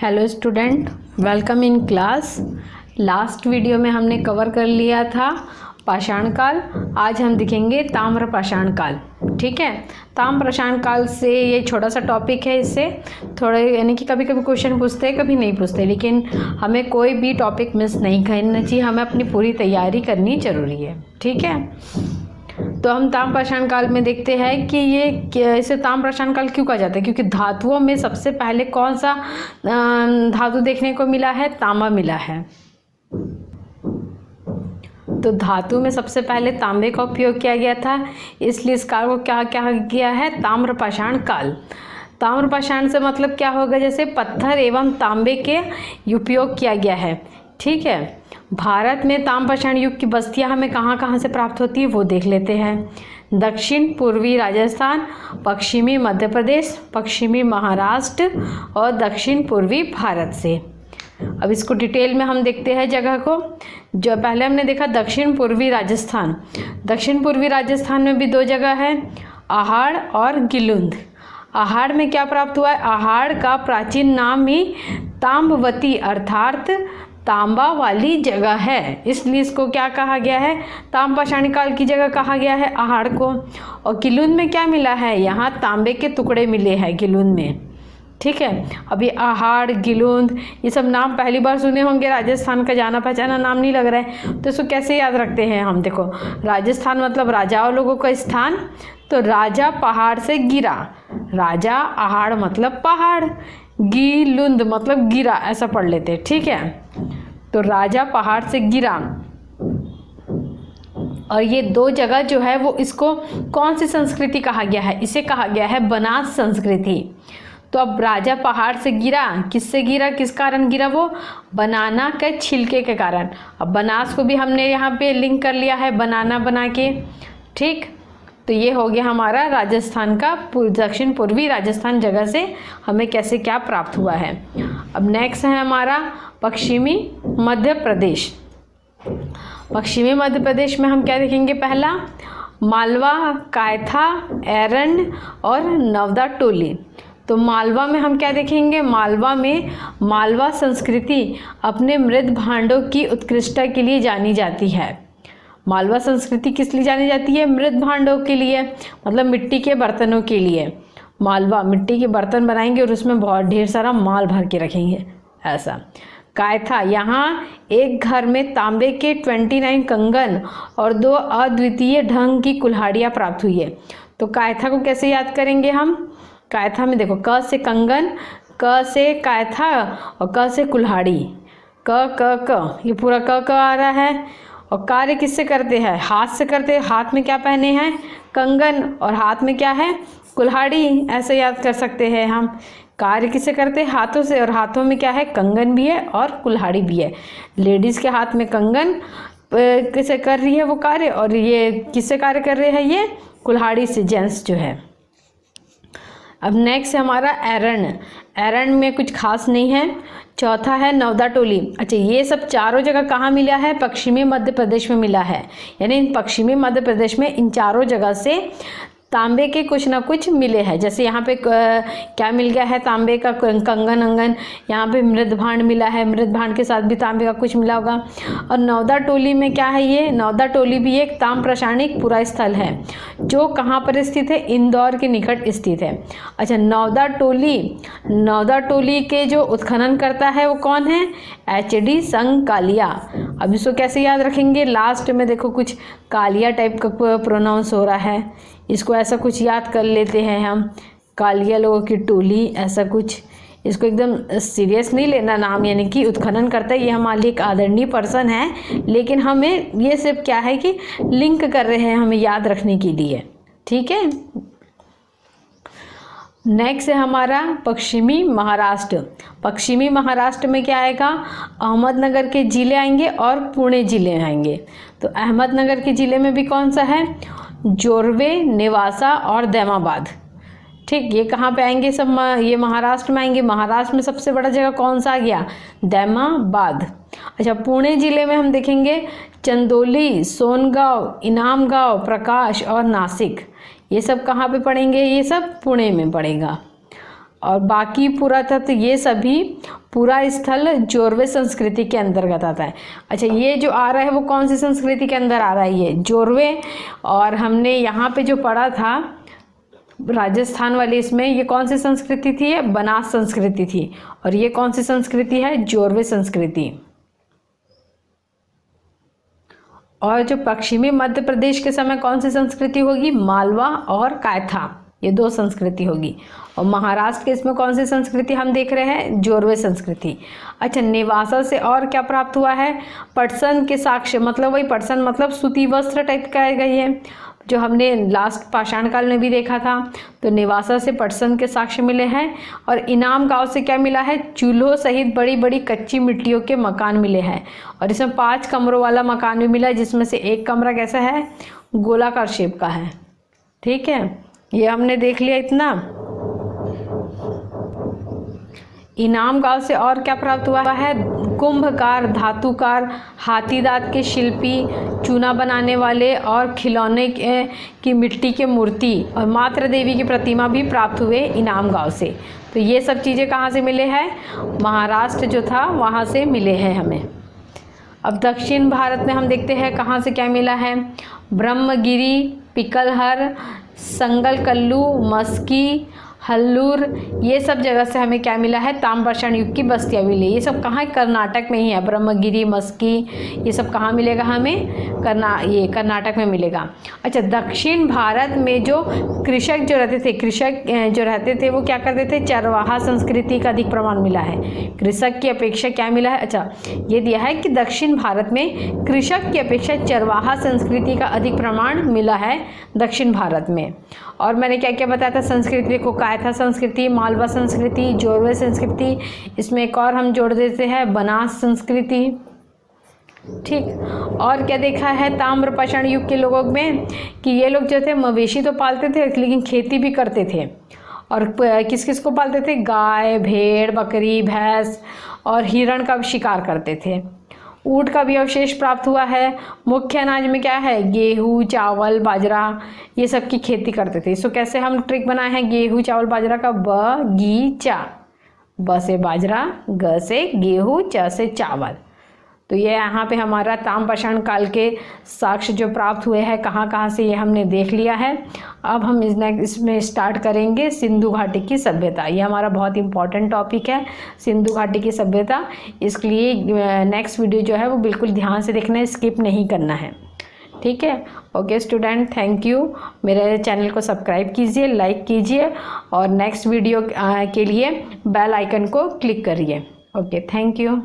Hello student, welcome in class. Last video में हमने cover कर लिया था पाषाण काल। आज हम दिखेंगे ताम्र पाषाण काल। ठीक है, ताम्र पाषाण काल से ये छोटा सा टॉपिक है, इससे थोड़े यानी कि कभी कभी क्वेश्चन पूछते हैं, कभी नहीं पूछते, लेकिन हमें कोई भी टॉपिक मिस नहीं करना चाहिए, हमें अपनी पूरी तैयारी करनी ज़रूरी है। ठीक है, तो हम ताम्र पाषाण काल में देखते हैं कि ये इसे ताम्र पाषाण काल क्यों कहा जाता है, क्योंकि धातुओं में सबसे पहले कौन सा धातु देखने को मिला है? तांबा मिला है। तो धातु में सबसे पहले तांबे का उपयोग किया गया था, इसलिए इस काल को क्या क्या किया है? ताम्र पाषाण काल। ताम्र पाषाण से मतलब क्या होगा? जैसे पत्थर एवं तांबे के उपयोग किया गया है। ठीक है, भारत में ताम्र पाषाण युग की बस्तियां हमें कहाँ कहाँ से प्राप्त होती है वो देख लेते हैं। दक्षिण पूर्वी राजस्थान, पश्चिमी मध्य प्रदेश, पश्चिमी महाराष्ट्र और दक्षिण पूर्वी भारत से। अब इसको डिटेल में हम देखते हैं जगह को। जो पहले हमने देखा दक्षिण पूर्वी राजस्थान। दक्षिण पूर्वी राजस्थान में भी दो जगह है, आहाड़ और गिलुंद। आहाड़ में क्या प्राप्त हुआ है? आहाड़ का प्राचीन नाम ही ताम्बवती अर्थात तांबा वाली जगह है, इसलिए इसको क्या कहा गया है? ताम्र पाषाण काल की जगह कहा गया है आहाड़ को। और गिलुंद में क्या मिला है? यहाँ तांबे के टुकड़े मिले हैं गिलुंद में। ठीक है, अभी आहाड़, गिलुंद ये सब नाम पहली बार सुने होंगे, राजस्थान का जाना पहचाना नाम नहीं लग रहा है, तो इसको कैसे याद रखते हैं हम? देखो, राजस्थान मतलब राजाओं लोगों का स्थान, तो राजा पहाड़ से गिरा, राजा आहाड़ मतलब पहाड़, गिलुंद मतलब गिरा, ऐसा पढ़ लेते। ठीक है, तो राजा पहाड़ से गिरा, और ये दो जगह जो है वो इसको कौन सी संस्कृति कहा गया है? इसे कहा गया है बनास संस्कृति। तो अब राजा पहाड़ से गिरा, किससे गिरा, किस कारण गिरा? वो बनाना के छिलके के कारण। अब बनास को भी हमने यहाँ पे लिंक कर लिया है बनाना बना के। ठीक, तो ये हो गया हमारा राजस्थान का, दक्षिण पूर्वी राजस्थान जगह से हमें कैसे क्या प्राप्त हुआ है। अब नेक्स्ट है हमारा पश्चिमी मध्य प्रदेश। पश्चिमी मध्य प्रदेश में हम क्या देखेंगे? पहला मालवा, कायथा, एरंड और नवदा टोली। तो मालवा में हम क्या देखेंगे? मालवा में मालवा संस्कृति अपने मृत भांडों की उत्कृष्टता के लिए जानी जाती है। मालवा संस्कृति किस लिए जानी जाती है? मृत भांडों के लिए, मतलब मिट्टी के बर्तनों के लिए। मालवा मिट्टी के बर्तन बनाएंगे और उसमें बहुत ढेर सारा माल भर के रखेंगे, ऐसा। कायथा, यहाँ एक घर में तांबे के 29 कंगन और 2 अद्वितीय ढंग की कुल्हाड़ियाँ प्राप्त हुई है। तो कायथा को कैसे याद करेंगे हम? कायथा में देखो, क से कंगन, क से कायथा और क से कुल्हाड़ी, क ये पूरा क आ रहा है। और कार्य किससे करते हैं? हाथ से करते हैं। हाथ में क्या पहने हैं? कंगन, और हाथ में क्या है? कुल्हाड़ी, ऐसे याद कर सकते हैं हम। कार्य किससे करते हैं? हाथों से, और हाथों में क्या है? कंगन भी है और कुल्हाड़ी भी है। लेडीज़ के हाथ में कंगन किसे कर रही है वो कार्य, और ये किससे कार्य कर रहे हैं? ये कुल्हाड़ी से, जेंट्स जो है। अब नेक्स्ट है हमारा एरंड। एरंड में कुछ खास नहीं है। चौथा है नवदा टोली। अच्छा, ये सब चारों जगह कहाँ मिला है? पश्चिमी मध्य प्रदेश में मिला है। यानी पश्चिमी मध्य प्रदेश में इन चारों जगह से तांबे के कुछ ना कुछ मिले हैं। जैसे यहाँ पे क्या मिल गया है? तांबे का कंगन अंगन, यहाँ पे मृद भांड मिला है, मृद भांड के साथ भी तांबे का कुछ मिला होगा। और नवदा टोली में क्या है? ये नवदा टोली भी एक ताम्र पाषाणिक पुरा स्थल है, जो कहाँ पर स्थित है? इंदौर के निकट स्थित है। अच्छा, नवदा टोली के जो उत्खनन करता है वो कौन है? HD संघ कालिया। अब इसको कैसे याद रखेंगे? लास्ट में देखो कुछ कालिया टाइप का प्रोनाउंस हो रहा है, इसको ऐसा कुछ याद कर लेते हैं हम, कालिया लोगों की टोली, ऐसा कुछ। इसको एकदम सीरियस नहीं लेना नाम, यानी कि उत्खनन करता है, ये हमारे लिए एक आदरणीय पर्सन है, लेकिन हमें ये सिर्फ क्या है कि लिंक कर रहे हैं हमें याद रखने के लिए। ठीक है, नेक्स्ट है हमारा पश्चिमी महाराष्ट्र। पश्चिमी महाराष्ट्र में क्या आएगा? अहमदनगर के ज़िले आएंगे और पुणे ज़िले आएंगे। तो अहमदनगर के ज़िले में भी कौन सा है? जोरवे, नेवासा और दैमाबाद। ठीक, ये कहाँ पे आएंगे सब? ये महाराष्ट्र में आएंगे। महाराष्ट्र में सबसे बड़ा जगह कौन सा आ गया? दैमाबाद। अच्छा, पुणे ज़िले में हम देखेंगे चंदोली, सोनगांव, इनामगांव, प्रकाश और नासिक। ये सब कहाँ पे पड़ेंगे? ये सब पुणे में पड़ेगा। और बाकी पुरातत्व ये सभी पूरा स्थल जोरवे संस्कृति के अंतर्गत आता है। अच्छा, ये जो आ रहा है वो कौन सी संस्कृति के अंदर आ रहा है? ये जोरवे। और हमने यहाँ पे जो पढ़ा था राजस्थान वाले, इसमें ये कौन सी संस्कृति थी? ये बनास संस्कृति थी। और ये कौन सी संस्कृति है? जोरवे संस्कृति। और जो पश्चिमी मध्य प्रदेश के समय कौन सी संस्कृति होगी? मालवा और कायथा, ये दो संस्कृति होगी। और महाराष्ट्र के इसमें कौन सी संस्कृति हम देख रहे हैं? जोरवे संस्कृति। अच्छा, नेवासा से और क्या प्राप्त हुआ है? पटसन के साक्ष्य, मतलब वही पटसन मतलब सूती वस्त्र टाइप का गई है, जो हमने लास्ट पाषाण काल में भी देखा था। तो नेवासा से पटसन के साक्ष्य मिले हैं। और इनाम गांव से क्या मिला है? चूल्हों सहित बड़ी बड़ी कच्ची मिट्टियों के मकान मिले हैं। और इसमें 5 कमरों वाला मकान भी मिला है, जिसमें से एक कमरा कैसा है? गोलाकार शेप का है। ठीक है, ये हमने देख लिया इतना। इनाम गांव से और क्या प्राप्त हुआ है? कुंभकार, धातुकार, हाथी दांत के शिल्पी, चूना बनाने वाले और खिलौने की मिट्टी के मूर्ति और मातृ देवी की प्रतिमा भी प्राप्त हुए इनाम गांव से। तो ये सब चीज़ें कहाँ से मिले हैं? महाराष्ट्र जो था वहाँ से मिले हैं हमें। अब दक्षिण भारत में हम देखते हैं कहाँ से क्या मिला है। ब्रह्मगिरी, पिकलहर, संगलकल्लू, मस्की, हल्लूर, ये सब जगह से हमें क्या मिला है? ताम्रपाषाण युग की बस्तियाँ मिली। ये सब कहाँ? कर्नाटक में ही है। ब्रह्मगिरी, मस्की, ये सब कहाँ मिलेगा हमें? कर्नाटक में मिलेगा। अच्छा, दक्षिण भारत में जो कृषक जो रहते थे वो क्या करते थे? चरवाहा संस्कृति का अधिक प्रमाण मिला है। कृषक की अपेक्षा क्या मिला है? अच्छा, ये दिया है कि दक्षिण भारत में कृषक की अपेक्षा चरवाहा संस्कृति का अधिक प्रमाण मिला है दक्षिण भारत में। और मैंने क्या क्या बताया था? संस्कृति को कायथा संस्कृति, मालवा संस्कृति, जोरवे संस्कृति, इसमें एक और हम जोड़ देते हैं बनास संस्कृति। ठीक, और क्या देखा है ताम्रपाषाण युग के लोगों में? कि ये लोग जो थे मवेशी तो पालते थे लेकिन खेती भी करते थे। और किस किस को पालते थे? गाय, भेड़, बकरी, भैंस और हिरण का शिकार करते थे। ऊँट का भी अवशेष प्राप्त हुआ है। मुख्य अनाज में क्या है? गेहूँ, चावल, बाजरा, ये सब की खेती करते थे। इसको कैसे हम ट्रिक बनाए हैं? गेहूँ, चावल, बाजरा का बगीचा। ब से बाजरा, ग से गेहूँ, च से चावल। तो ये यहाँ पे हमारा ताम्रपाषाण काल के साक्ष्य जो प्राप्त हुए हैं कहाँ कहाँ से, ये हमने देख लिया है। अब हम इसमें स्टार्ट करेंगे सिंधु घाटी की सभ्यता। ये हमारा बहुत इंपॉर्टेंट टॉपिक है, सिंधु घाटी की सभ्यता। इसके लिए नेक्स्ट वीडियो जो है वो बिल्कुल ध्यान से देखना है, स्किप नहीं करना है। ठीक है, ओके स्टूडेंट, थैंक यू। मेरे चैनल को सब्सक्राइब कीजिए, लाइक कीजिए और नेक्स्ट वीडियो के लिए बेल आइकन को क्लिक करिए। Okay, thank you.